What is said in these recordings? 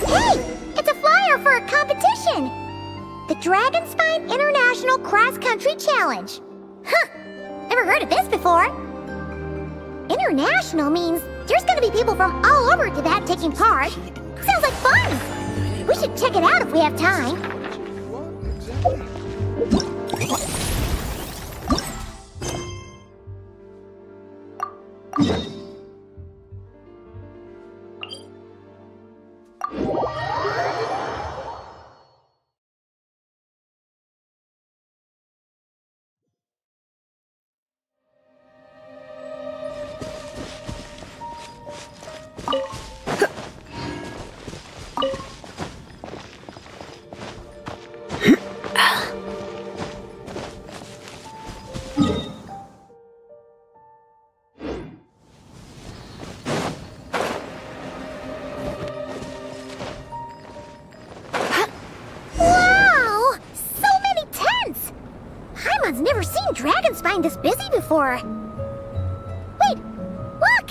Hey! It's a flyer for a competition! The Dragonspine International Cross Country Challenge. Huh! Never heard of this before. International means there's gonna be people from all over Tibet taking part. Sounds like fun! We should check it out if we have time. Never seen Dragonspine this busy before. Wait, look!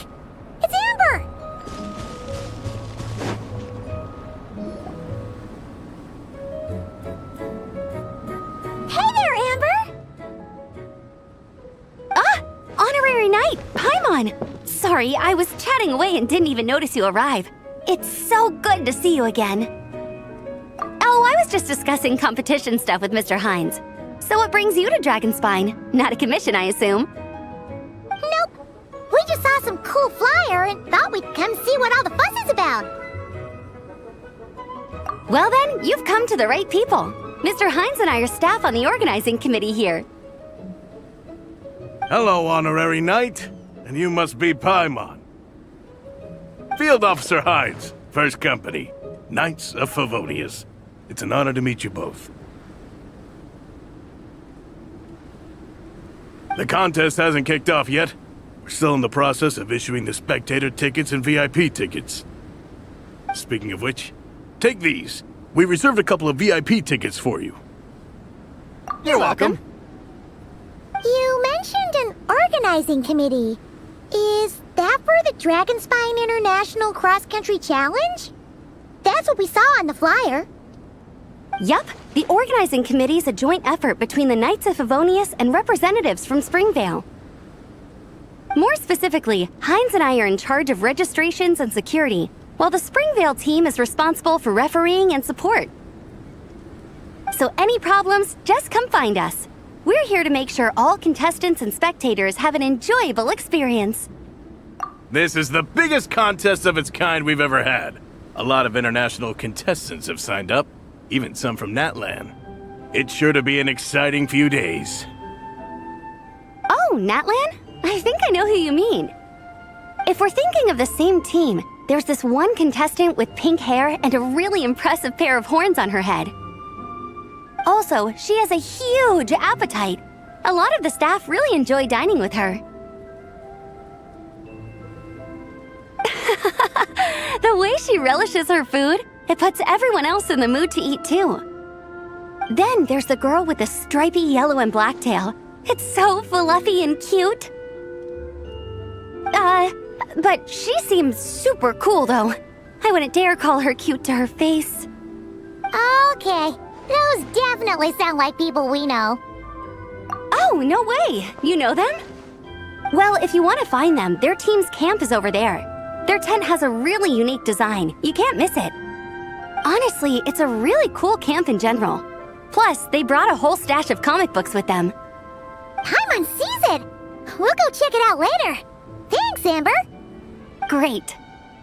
It's Amber! Hey there, Amber! Ah! Honorary Knight, Pаймон! Sorry, I was chatting away and didn't even notice you arrive. It's so good to see you again. Oh, I was just discussing competition stuff with Mr. Hines. So what brings you to Dragonspine? Not a commission, I assume? Nope. We just saw some cool flyer and thought we'd come see what all the fuss is about. Well then, you've come to the right people. Mr. Hines and I are staff on the organizing committee here. Hello, Honorary Knight. And you must be Pаймон. Field Officer Hines, First Company, Knights of Favonius. It's an honor to meet you both. The contest hasn't kicked off yet. We're still in the process of issuing the spectator tickets and VIP tickets. Speaking of which, take these. We reserved a couple of VIP tickets for you. You're welcome. You mentioned an organizing committee. Is that for the Dragonspine International Cross Country Challenge? That's what we saw on the flyer. Yup, the organizing committee is a joint effort between the Knights of Favonius and representatives from Springvale. More specifically, Hines and I are in charge of registrations and security, while the Springvale team is responsible for refereeing and support. So any problems, just come find us. We're here to make sure all contestants and spectators have an enjoyable experience. This is the biggest contest of its kind we've ever had. A lot of international contestants have signed up. Even some from Natlan. It's sure to be an exciting few days. Oh, Natlan? I think I know who you mean. If we're thinking of the same team, there's this one contestant with pink hair and a really impressive pair of horns on her head. Also, she has a huge appetite. A lot of the staff really enjoy dining with her. The way she relishes her food, it puts everyone else in the mood to eat too. Then there's the girl with the stripy yellow and black tail. It's so fluffy and cute. But she seems super cool though. I wouldn't dare call her cute to her face. Okay, those definitely sound like people we know. Oh, no way! You know them? Well, if you want to find them, their team's camp is over there. Their tent has a really unique design. You can't miss it. Honestly, it's a really cool camp in general. Plus, they brought a whole stash of comic books with them. Pаймon sees it! We'll go check it out later. Thanks, Amber! Great.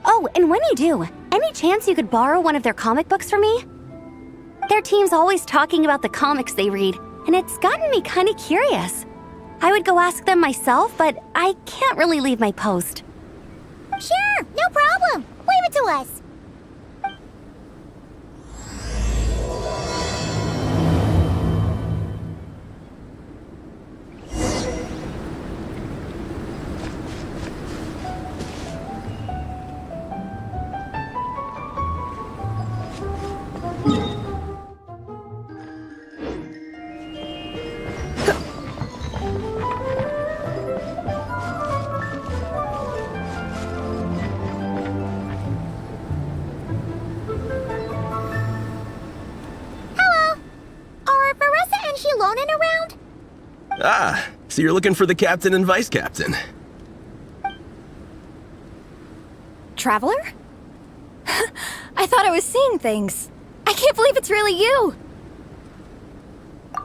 Oh, and when you do, any chance you could borrow one of their comic books for me? Their team's always talking about the comics they read, and it's gotten me kind of curious. I would go ask them myself, but I can't really leave my post. Sure, no problem. Leave it to us. Ah, so you're looking for the captain and vice captain. Traveler? I thought I was seeing things. I can't believe it's really you!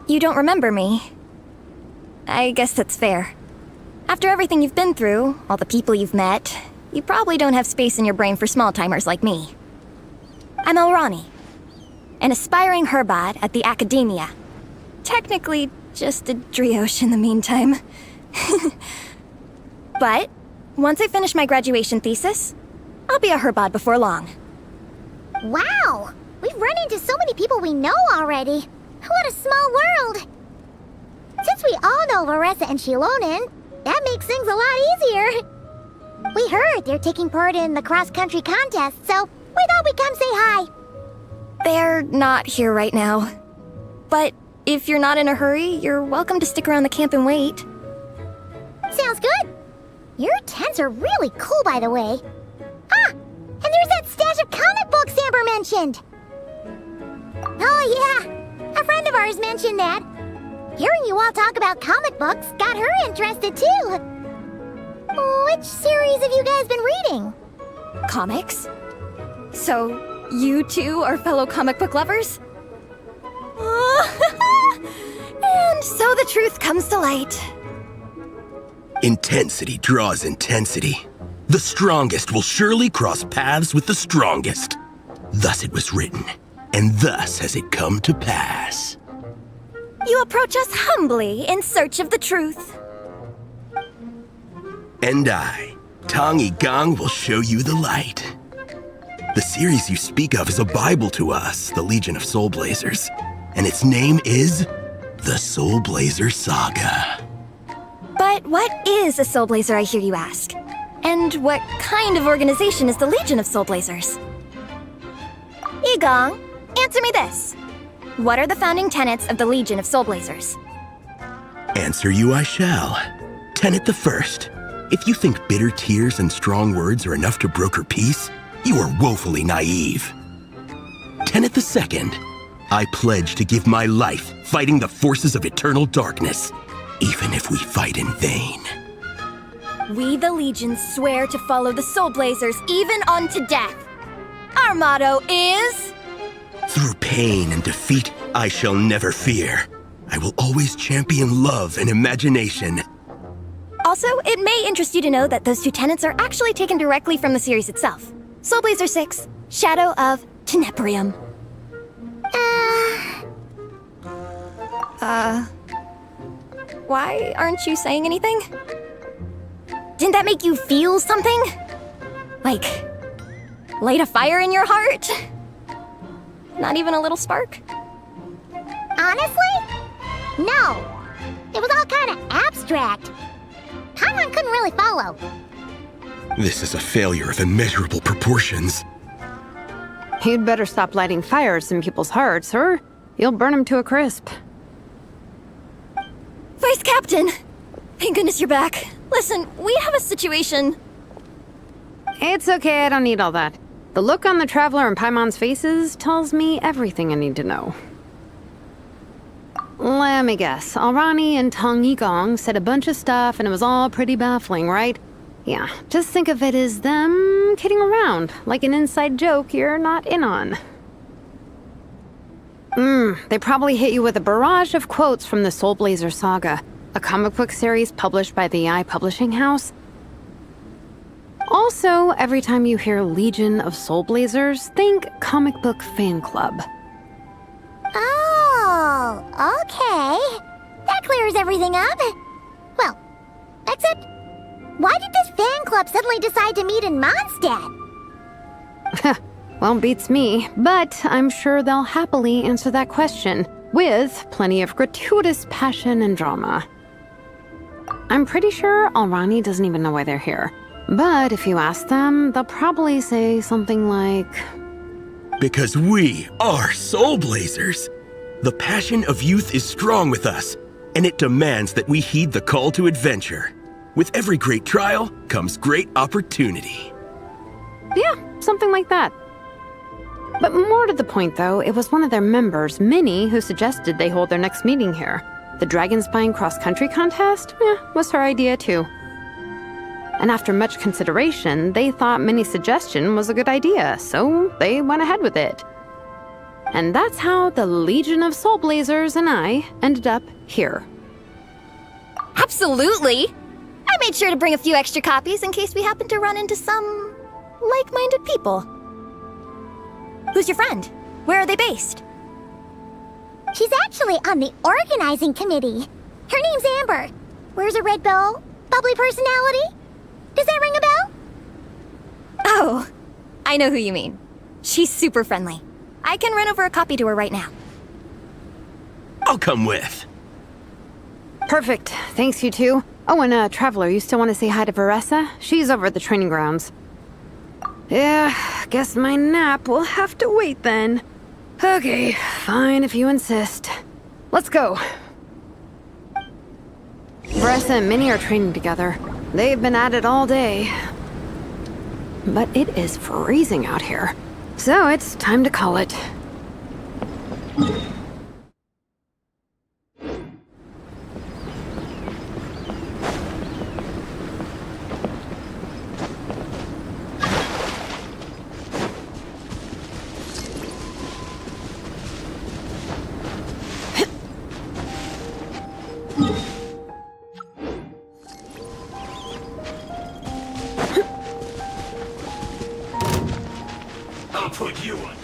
You don't remember me. I guess that's fair. After everything you've been through, all the people you've met, you probably don't have space in your brain for small-timers like me. I'm Elrani, an aspiring herbad at the Academia. Technically, just a drioche in the meantime. But, once I finish my graduation thesis, I'll be a herbad before long. Wow! We've run into so many people we know already. What a small world! Since we all know Varessu and Shilonen, that makes things a lot easier. We heard they're taking part in the cross-country contest, so we thought we'd come say hi. They're not here right now. But if you're not in a hurry, you're welcome to stick around the camp and wait. Sounds good. Your tents are really cool, by the way. Ah! And there's that stash of comic books Amber mentioned! Oh yeah, a friend of ours mentioned that. Hearing you all talk about comic books got her interested too. Which series have you guys been reading? Comics? So, you two are fellow comic book lovers? And so the truth comes to light. Intensity draws intensity. The strongest will surely cross paths with the strongest. Thus it was written, and thus has it come to pass. You approach us humbly in search of the truth. And I, Tong Gang, will show you the light. The series you speak of is a Bible to us, the Legion of Soul Blazers, and its name is the Soul Blazer Saga. But what is a Soul Blazer, I hear you ask? And what kind of organization is the Legion of Soul Blazers? Igong, answer me this. What are the founding tenets of the Legion of Soul Blazers? Answer you I shall. Tenet the first. If you think bitter tears and strong words are enough to broker peace, you are woefully naive. Tenet the second. I pledge to give my life fighting the forces of eternal darkness, even if we fight in vain. We, the Legion, swear to follow the Soul Blazers even unto death. Our motto is... Through pain and defeat, I shall never fear. I will always champion love and imagination. Also, it may interest you to know that those two tenets are actually taken directly from the series itself. Soul Blazer 6, Shadow of Tenebrium. Why aren't you saying anything? Didn't that make you feel something? Like, light a fire in your heart? Not even a little spark? Honestly? No. It was all kind of abstract. Pаймon couldn't really follow. This is a failure of immeasurable proportions. You'd better stop lighting fires in people's hearts, or you'll burn them to a crisp. Vice Captain! Thank goodness you're back. Listen, we have a situation. It's okay, I don't need all that. The look on the Traveler and Paimon's faces tells me everything I need to know. Let me guess. Elrani and Tong Yigong said a bunch of stuff and it was all pretty baffling, right? Yeah, just think of it as them kidding around, like an inside joke you're not in on. They probably hit you with a barrage of quotes from the Soul Blazer Saga, a comic book series published by the Publishing House. Also, every time you hear Legion of Soul Blazers, think comic book fan club. Oh, okay. That clears everything up. Well, except, why did this fan club suddenly decide to meet in Moндшатдте? Well, beats me, but I'm sure they'll happily answer that question, with plenty of gratuitous passion and drama. I'm pretty sure Elrani doesn't even know why they're here. But if you ask them, they'll probably say something like... Because we are Soul Blazers. The passion of youth is strong with us, and it demands that we heed the call to adventure. With every great trial comes great opportunity. Yeah, something like that. But more to the point, though, it was one of their members, Minnie, who suggested they hold their next meeting here. The dragon spying cross-country contest? Was her idea too. And after much consideration, they thought Minnie's suggestion was a good idea, so they went ahead with it. And that's how the Legion of Soul Blazers and I ended up here. Absolutely! I made sure to bring a few extra copies in case we happen to run into some like-minded people. Who's your friend? Where are they based? She's actually on the organizing committee. Her name's Amber. Wears a red bow. Bubbly personality. Does that ring a bell? Oh, I know who you mean. She's super friendly. I can run over a copy to her right now. I'll come with. Perfect. Thanks, you two. Oh, and Traveler, you still want to say hi to Varessa? She's over at the training grounds. Yeah, guess my nap will have to wait then. Okay, fine if you insist. Let's go. Varessa and Minnie are training together. They've been at it all day. But it is freezing out here. So it's time to call it. I'll put you on.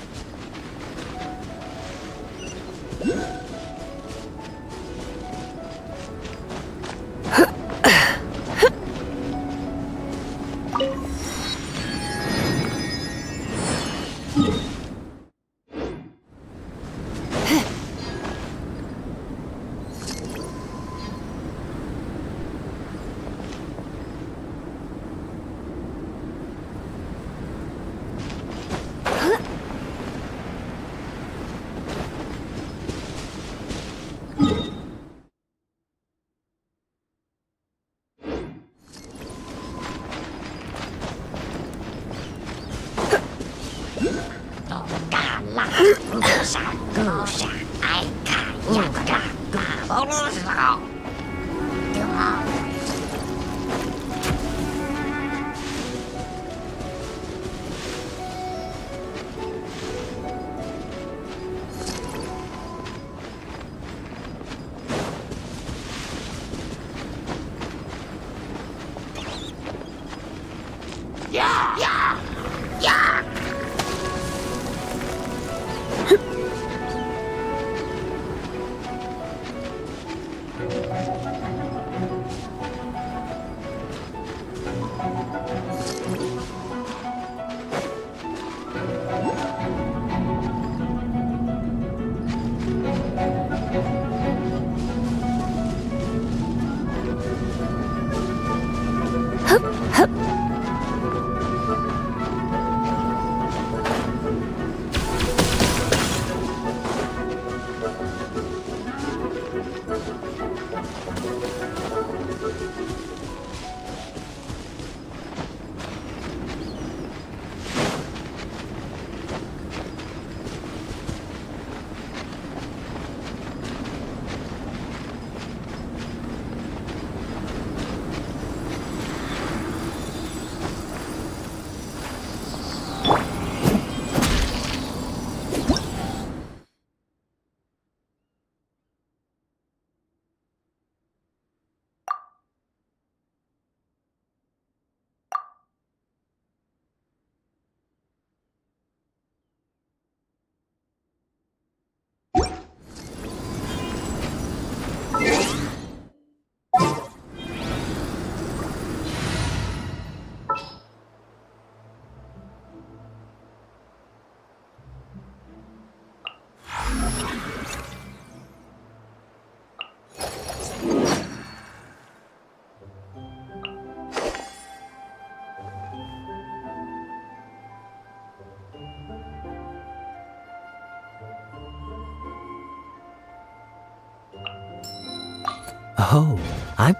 Oh, I'm...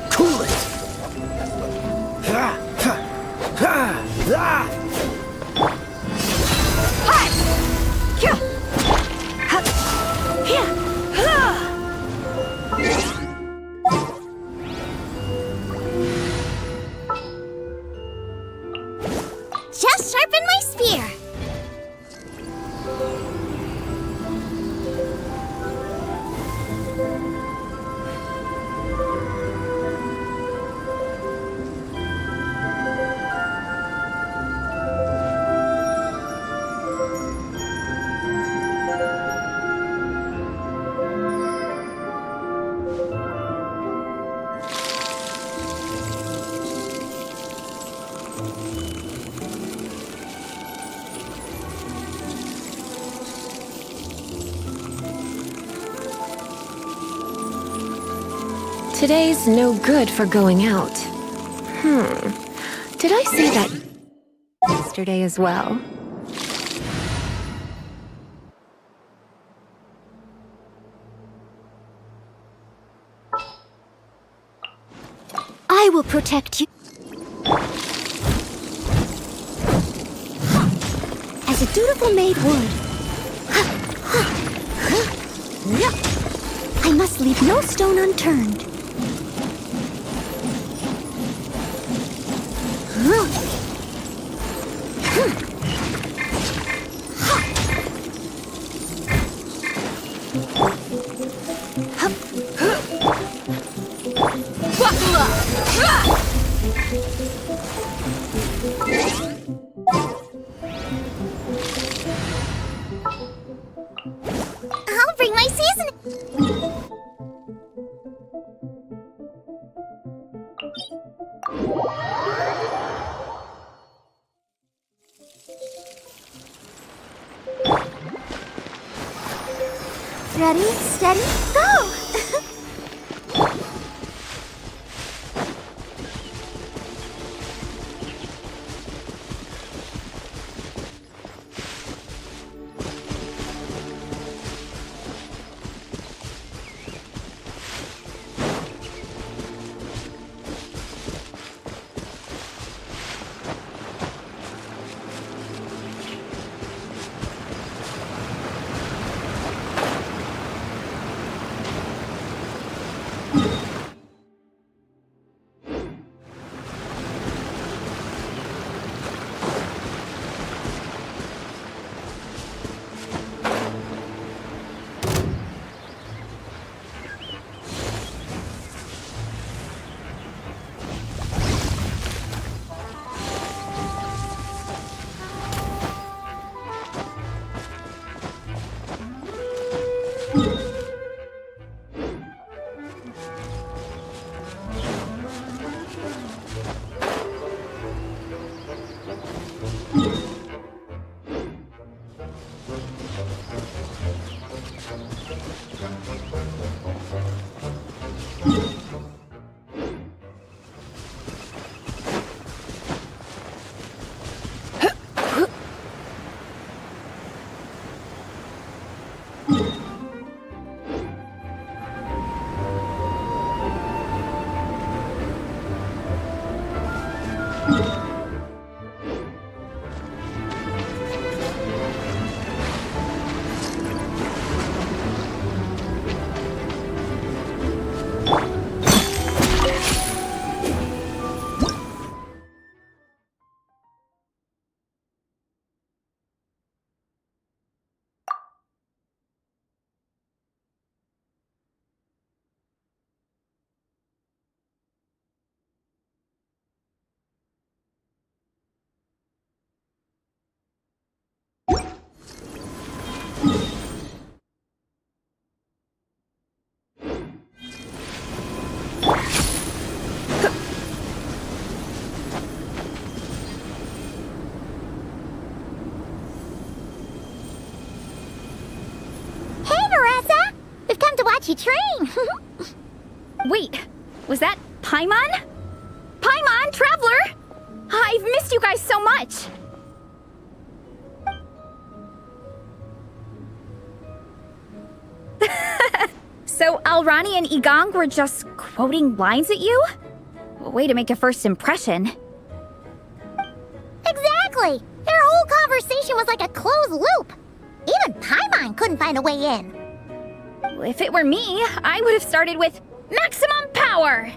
Cool it! Today's no good for going out. Did I say that yesterday as well? I will protect you. As a dutiful maid would. I must leave no stone unturned. I'll bring my seasoning. Ready, steady, go! You train. Wait, was that Pаймon? Pаймon, Traveler! I've missed you guys so much! So Alrani and Igang were just quoting lines at you? Way to make a first impression. Exactly! Their whole conversation was like a closed loop. Even Paimon couldn't find a way in. If it were me, I would have started with maximum power!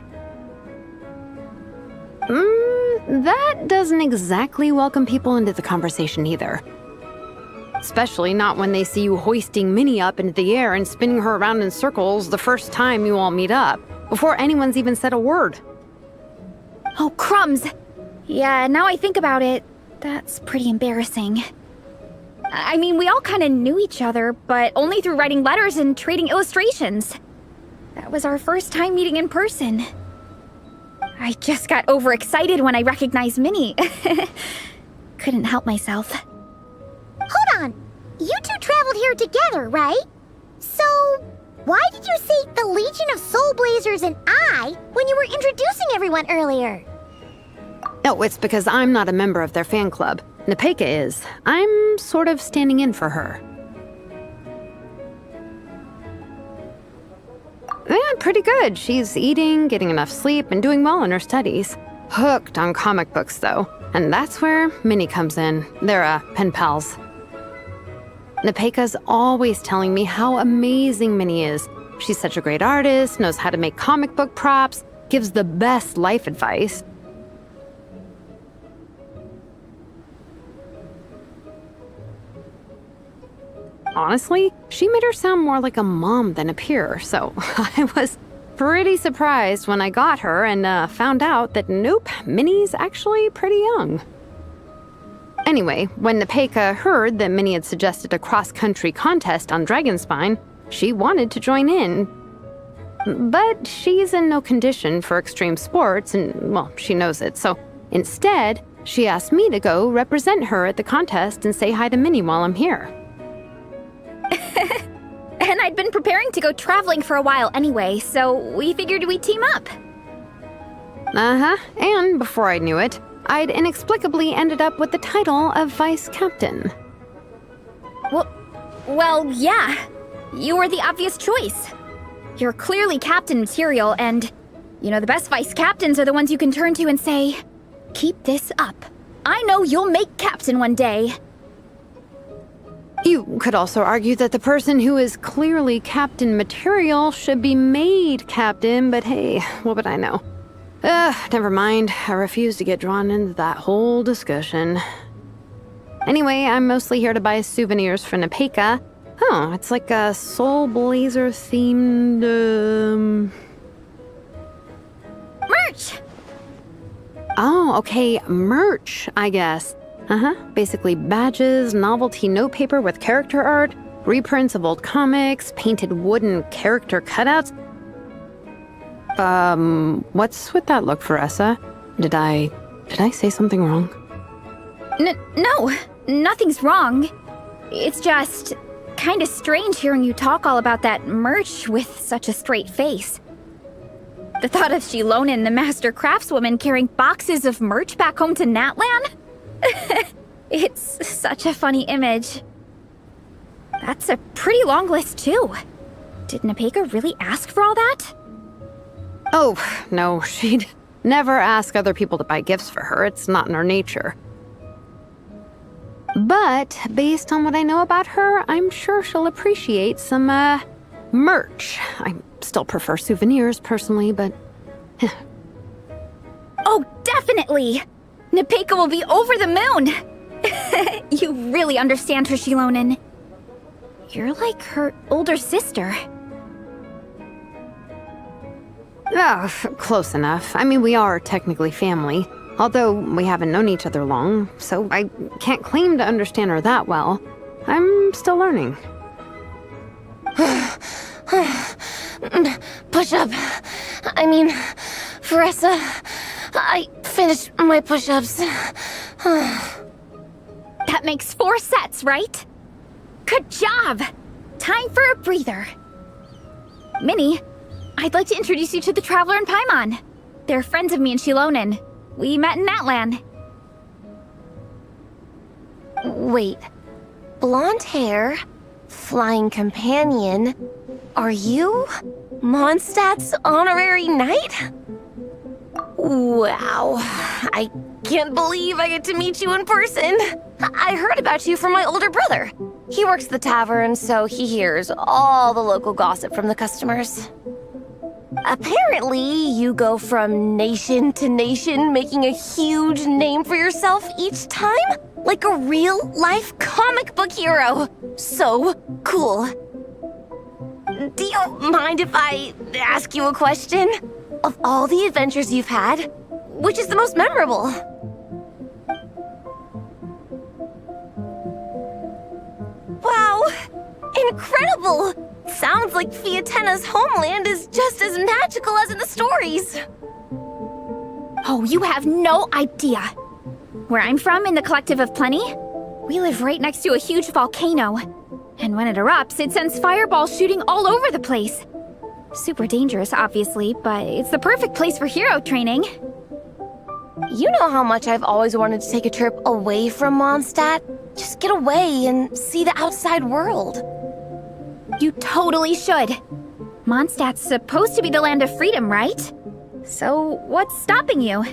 That doesn't exactly welcome people into the conversation either. Especially not when they see you hoisting Minnie up into the air and spinning her around in circles the first time you all meet up, before anyone's even said a word. Oh, crumbs! Yeah, now I think about it, that's pretty embarrassing. I mean, we all kind of knew each other, but only through writing letters and trading illustrations. That was our first time meeting in person. I just got overexcited when I recognized Minnie. Couldn't help myself. Hold on. You two traveled here together, right? So, why did you say the Legion of Soul Blazers and Why? When you were introducing everyone earlier. No, it's because I'm not a member of their fan club. Nepeka is. I'm sort of standing in for her. Yeah, pretty good. She's eating, getting enough sleep, and doing well in her studies. Hooked on comic books, though. And that's where Minnie comes in. They're, pen pals. Nepeka's always telling me how amazing Minnie is. She's such a great artist, knows how to make comic book props, gives the best life advice. Honestly, she made her sound more like a mom than a peer, so I was pretty surprised when I got her and found out that nope, Minnie's actually pretty young. Anyway, when Nepeka heard that Minnie had suggested a cross-country contest on Dragonspine, she wanted to join in. But she's in no condition for extreme sports, and, well, she knows it, so instead, she asked me to go represent her at the contest and say hi to Minnie while I'm here. And I'd been preparing to go traveling for a while anyway, so we figured we'd team up. Uh-huh, and before I knew it, I'd inexplicably ended up with the title of vice captain. Well, yeah. You were the obvious choice. You're clearly captain material, and, you know, the best vice captains are the ones you can turn to and say, keep this up. I know you'll make captain one day. You could also argue that the person who is clearly captain material should be made captain, but hey, what would I know? Never mind. I refuse to get drawn into that whole discussion. Anyway, I'm mostly here to buy souvenirs for Nepeka. Oh, it's like a Soul Blazer themed, Merch! Oh, okay, merch, I guess. Basically badges, novelty notepaper with character art, reprints of old comics, painted wooden character cutouts. What's with that look, Varessa? Did I say something wrong? No, nothing's wrong. It's just kinda strange hearing you talk all about that merch with such a straight face. The thought of Shilonen, the master craftswoman, carrying boxes of merch back home to Natlan? It's such a funny image. That's a pretty long list, too. Did Nepeka really ask for all that? Oh, no, she'd never ask other people to buy gifts for her. It's not in her nature. But based on what I know about her, I'm sure she'll appreciate some, merch. I still prefer souvenirs, personally, but... Oh, definitely! Nepeka will be over the moon! You really understand her, Shilonen. You're like her older sister. Oh, close enough. I mean, we are technically family, although we haven't known each other long, so I can't claim to understand her that well. I'm still learning. Push-up. I mean, Varessa, I finished my push-ups. That makes 4 sets, right? Good job! Time for a breather. Minnie, I'd like to introduce you to the Traveler and Pаймon. They're friends of me and Shilonen. We met in Natlan. Wait. Blonde hair, flying companion. Are you Moндшаттte's honorary knight? Wow. I can't believe I get to meet you in person. I heard about you from my older brother. He works at the tavern, so he hears all the local gossip from the customers. Apparently, you go from nation to nation, making a huge name for yourself each time? Like a real-life comic book hero. So cool. Do you mind if I ask you a question? Of all the adventures you've had, which is the most memorable? Wow! Incredible! Sounds like Fiatenna's homeland is just as magical as in the stories. Oh, you have no idea. Where I'm from, in the Collective of Plenty, we live right next to a huge volcano. And when it erupts, it sends fireballs shooting all over the place. Super dangerous, obviously, but it's the perfect place for hero training. You know how much I've always wanted to take a trip away from Mondstadt? Just get away and see the outside world. You totally should. Mondstadt's supposed to be the land of freedom, right? So, what's stopping you?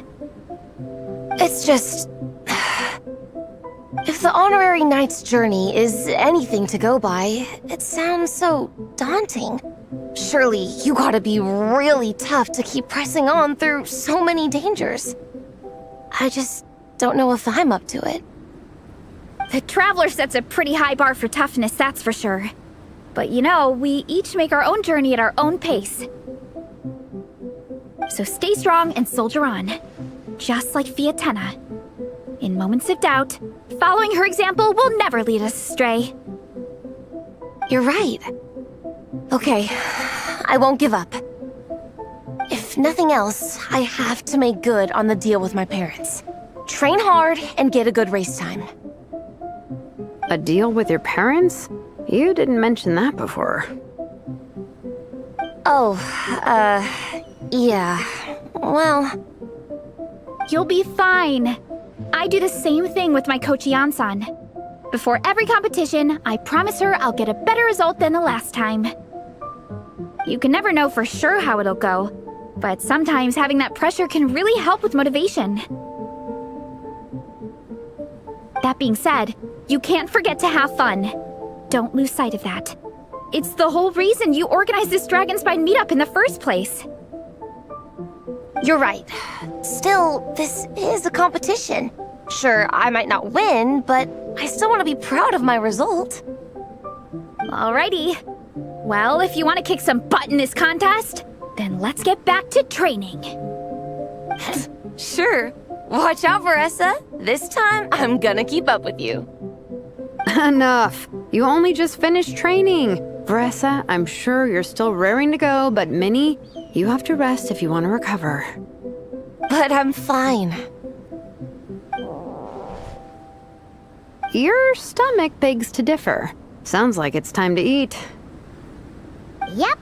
It's just... If the honorary knight's journey is anything to go by, it sounds so daunting. Surely you gotta be really tough to keep pressing on through so many dangers. I just don't know if I'm up to it. The Traveler sets a pretty high bar for toughness, that's for sure. But you know, we each make our own journey at our own pace. So stay strong and soldier on. Just like Fiatenna. In moments of doubt, following her example will never lead us astray. You're right. Okay, I won't give up. If nothing else, I have to make good on the deal with my parents. Train hard and get a good race time. A deal with your parents? You didn't mention that before. Oh, yeah. Well... You'll be fine. I do the same thing with my coach Yan-san. Before every competition, I promise her I'll get a better result than the last time. You can never know for sure how it'll go, but sometimes having that pressure can really help with motivation. That being said, you can't forget to have fun. Don't lose sight of that. It's the whole reason you organized this Dragonspine meetup in the first place. You're right. Still, this is a competition. Sure, I might not win, but I still want to be proud of my result. Alrighty. Well, if you want to kick some butt in this contest, then let's get back to training. Sure. Watch out, Varessa. This time, I'm gonna keep up with you. Enough. You only just finished training. Varessa, I'm sure you're still raring to go, but Minnie, you have to rest if you want to recover. But I'm fine. Your stomach begs to differ. Sounds like it's time to eat. Yep.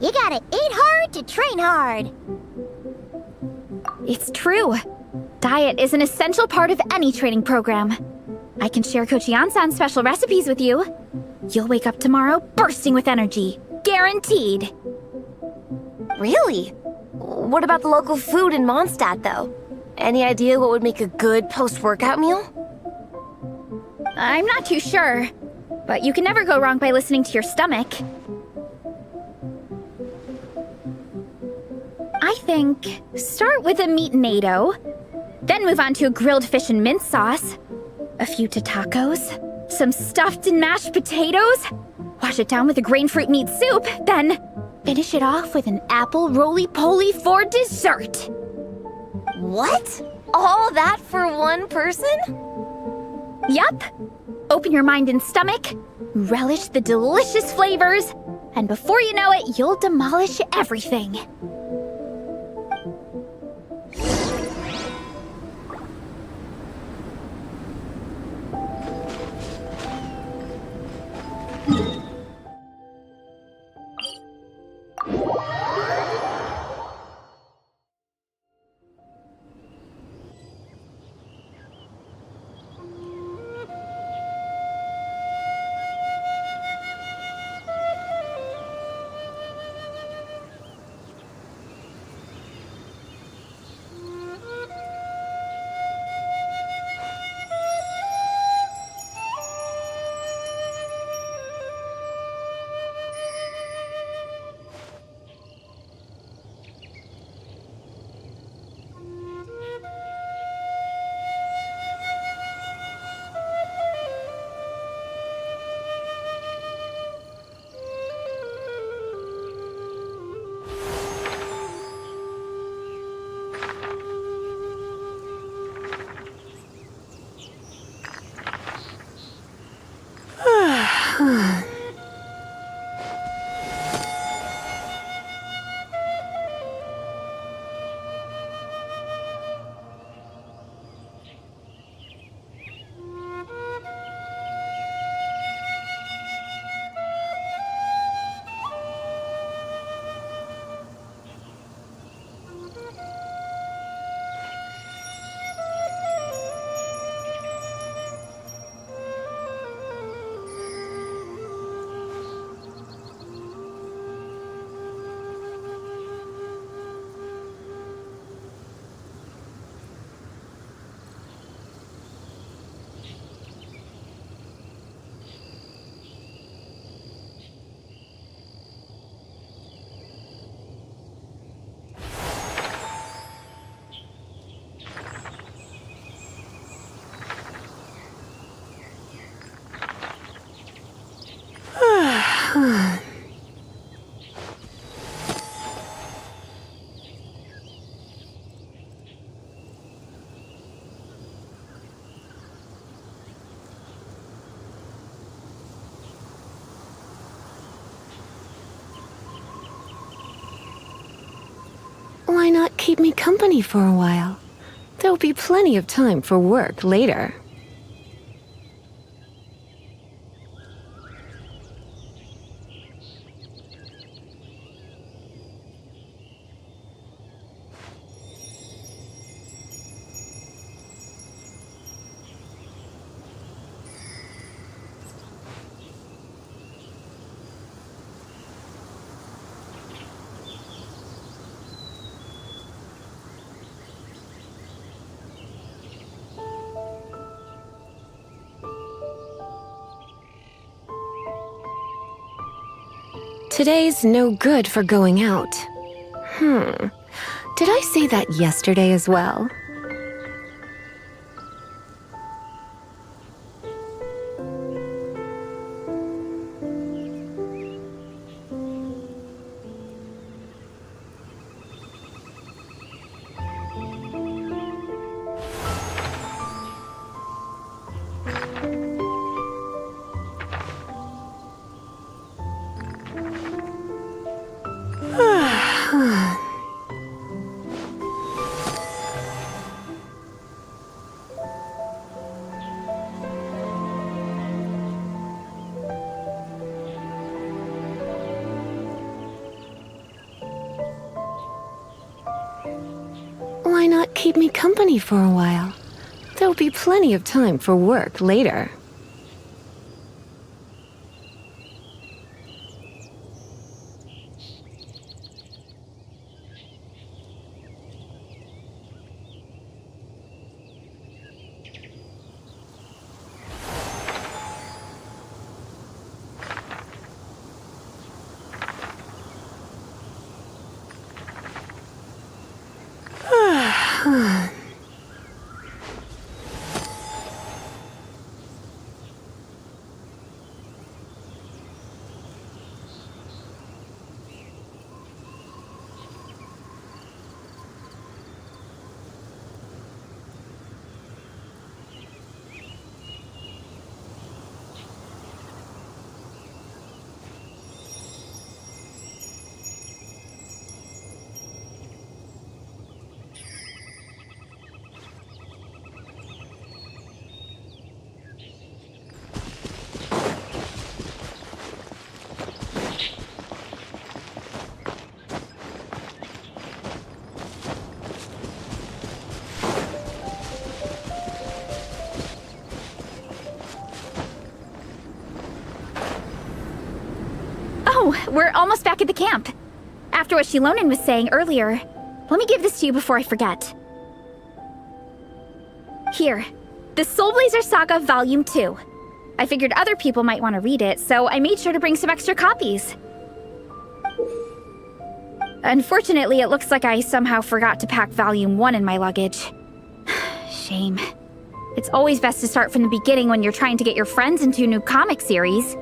You gotta eat hard to train hard. It's true. Diet is an essential part of any training program. I can share Coach Yan-san's special recipes with you. You'll wake up tomorrow bursting with energy. Guaranteed. Really? What about the local food in Mondstadt, though? Any idea what would make a good post-workout meal? I'm not too sure, but you can never go wrong by listening to your stomach. I think start with a meat-nado, then move on to a grilled fish and mint sauce, a few tacos, some stuffed and mashed potatoes, wash it down with a grain fruit meat soup, then finish it off with an apple roly-poly for dessert. What? All that for one person? Yup. Open your mind and stomach, relish the delicious flavors, and before you know it, you'll demolish everything. keep me company for a while? There'll be plenty of time for work later. Today's no good for going out. Did I say that yesterday as well? Why not keep me company for a while? There'll be plenty of time for work later. We're almost back at the camp. After what Shilonen was saying earlier, let me give this to you before I forget. Here, the Soul Blazer Saga Volume 2. I figured other people might want to read it, so I made sure to bring some extra copies. Unfortunately, it looks like I somehow forgot to pack Volume 1 in my luggage. Shame. It's always best to start from the beginning when you're trying to get your friends into a new comic series.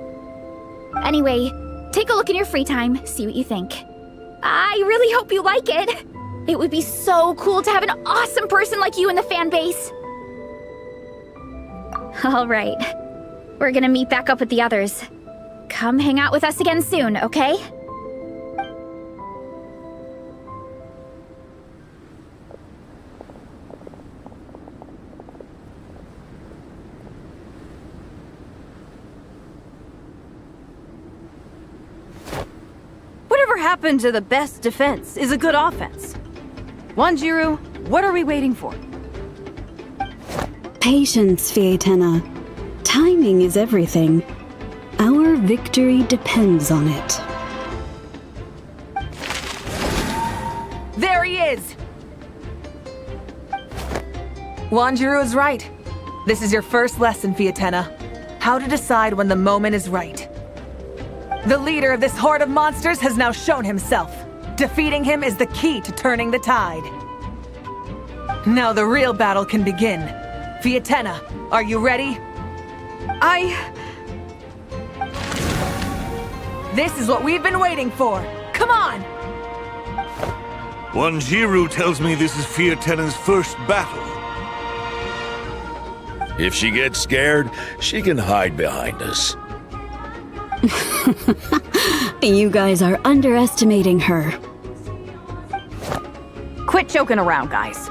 Anyway, take a look in your free time, see what you think. I really hope you like it. It would be so cool to have an awesome person like you in the fan base. All right. We're gonna meet back up with the others. Come hang out with us again soon, okay? Whatever happened to the best defense is a good offense? Wanjiru, what are we waiting for? Patience, Fietena. Timing is everything. Our victory depends on it. There he is! Wanjiru is right. This is your first lesson, Fietena. How to decide when the moment is right. The leader of this horde of monsters has now shown himself. Defeating him is the key to turning the tide. Now the real battle can begin. Fietena, are you ready? This is what we've been waiting for. Come on! Wanjiru tells me this is Fietena's first battle. If she gets scared, she can hide behind us. You guys are underestimating her. Quit joking around, guys.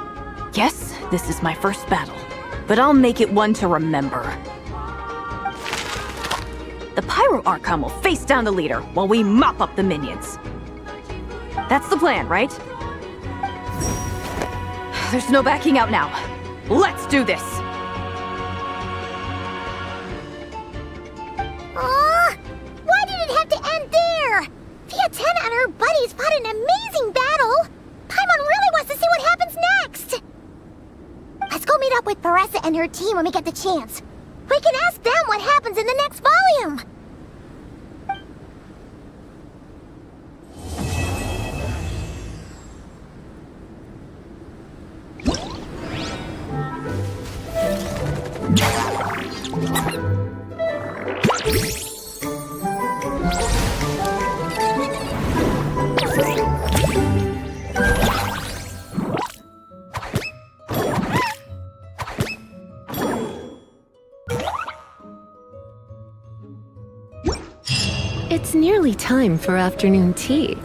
Yes, this is my first battle, but I'll make it one to remember. The Pyro Archon will face down the leader while we mop up the minions. That's the plan, right? There's no backing out now. Let's do this! Aw! Why did it have to end there? Vietena and her buddies fought an amazing battle! Paimon really wants to see what happens next! Let's go meet up with Varessu and her team when we get the chance. We can ask them what happens in the next volume! It's nearly time for afternoon tea.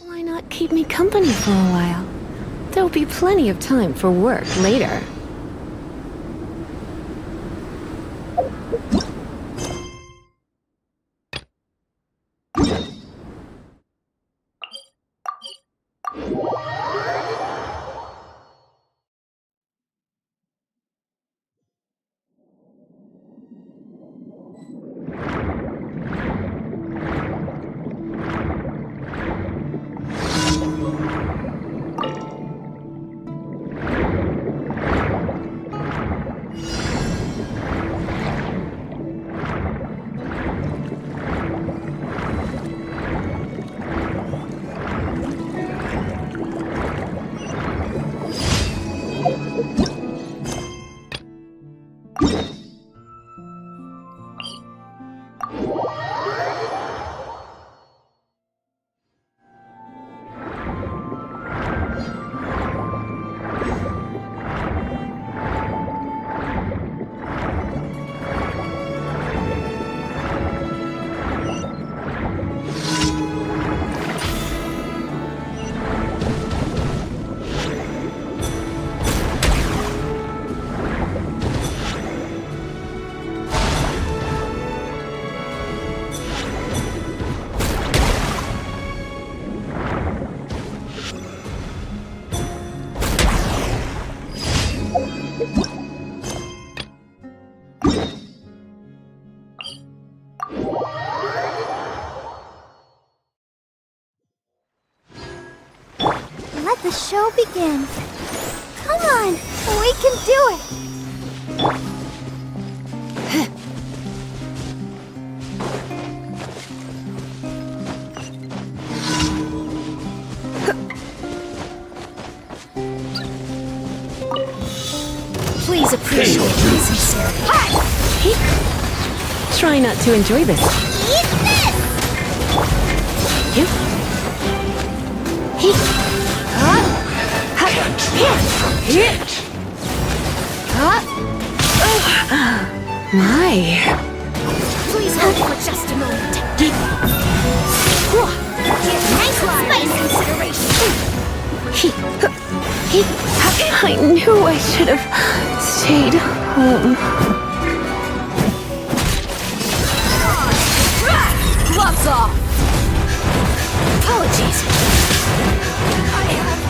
Why not keep me company for a while? There'll be plenty of time for work later. Let the show begin. Come on, we can do it. Please appreciate my sincerity. Try not to enjoy this. Eat this! You? My. Please hold for just a moment. Give nice spice consideration. I knew I should have stayed home. Gloves off! Apologies. I have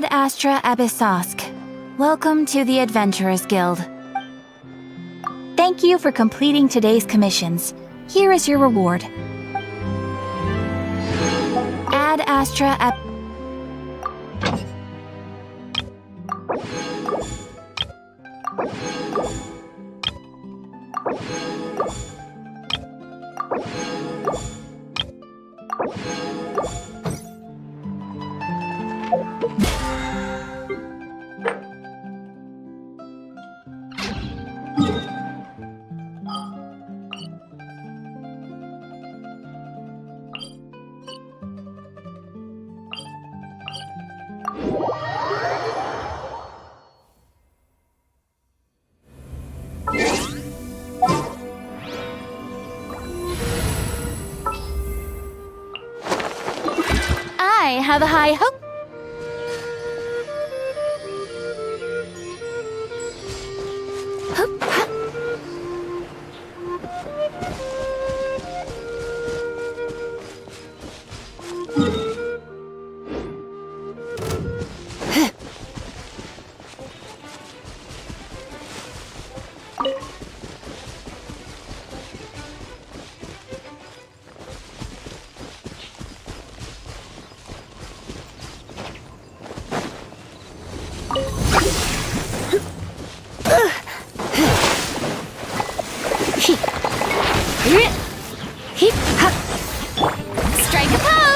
Ad Astra Abyssosk. Welcome to the Adventurers Guild. Thank you for completing today's commissions. Here is your reward. Ad Astra I have a high hope. Strike a pose!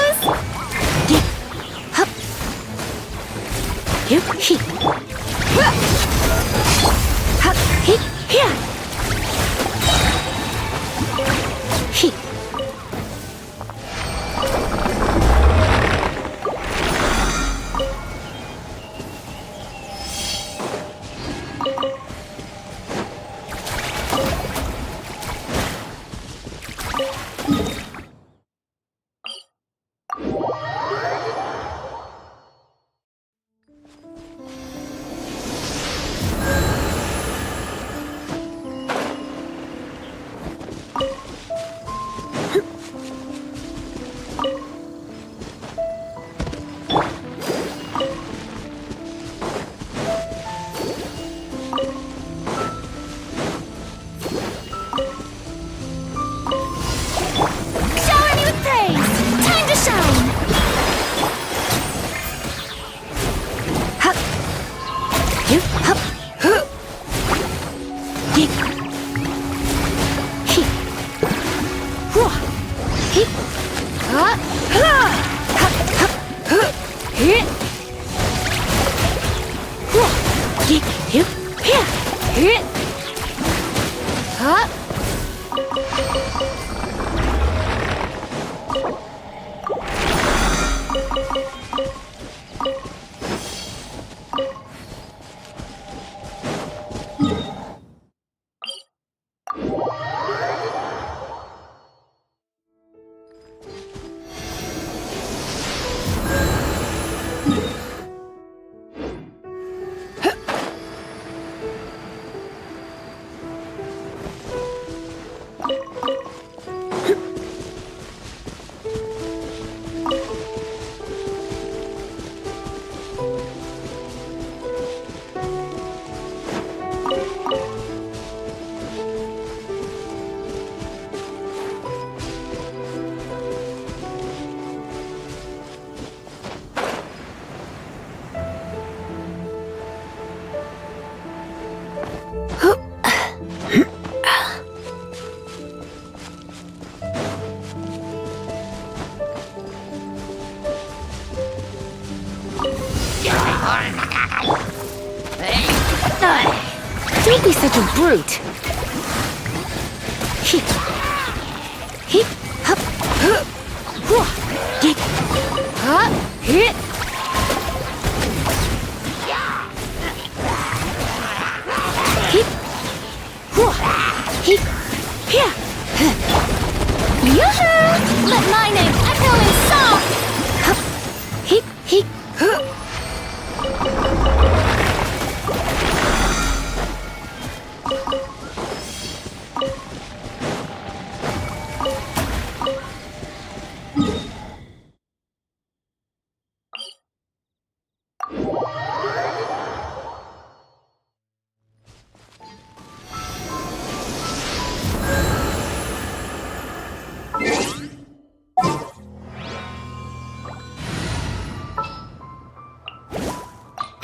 Don't be such a brute. Let mine echo in song!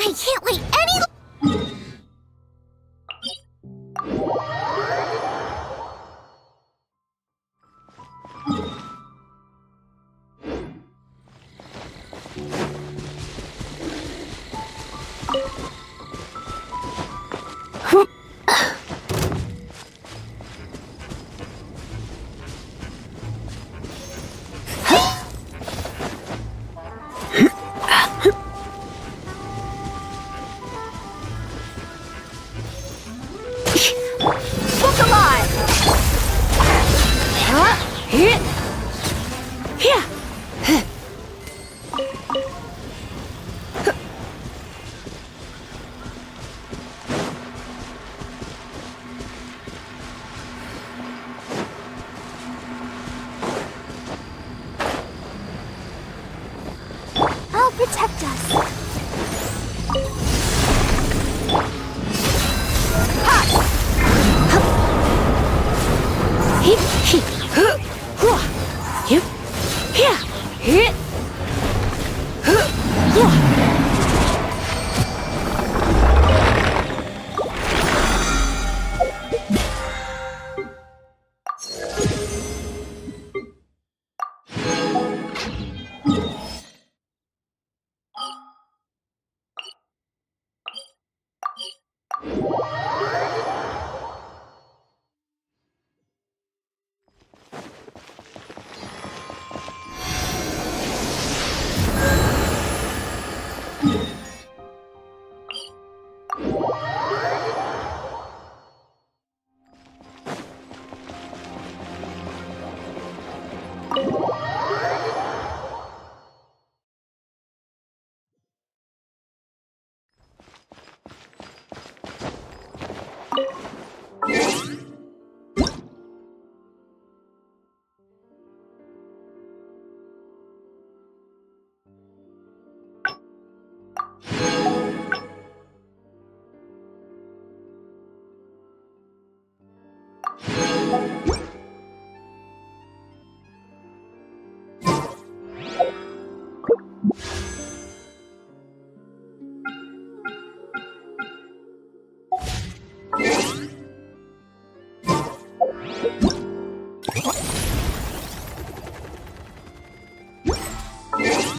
I can't wait any... I'll protect us.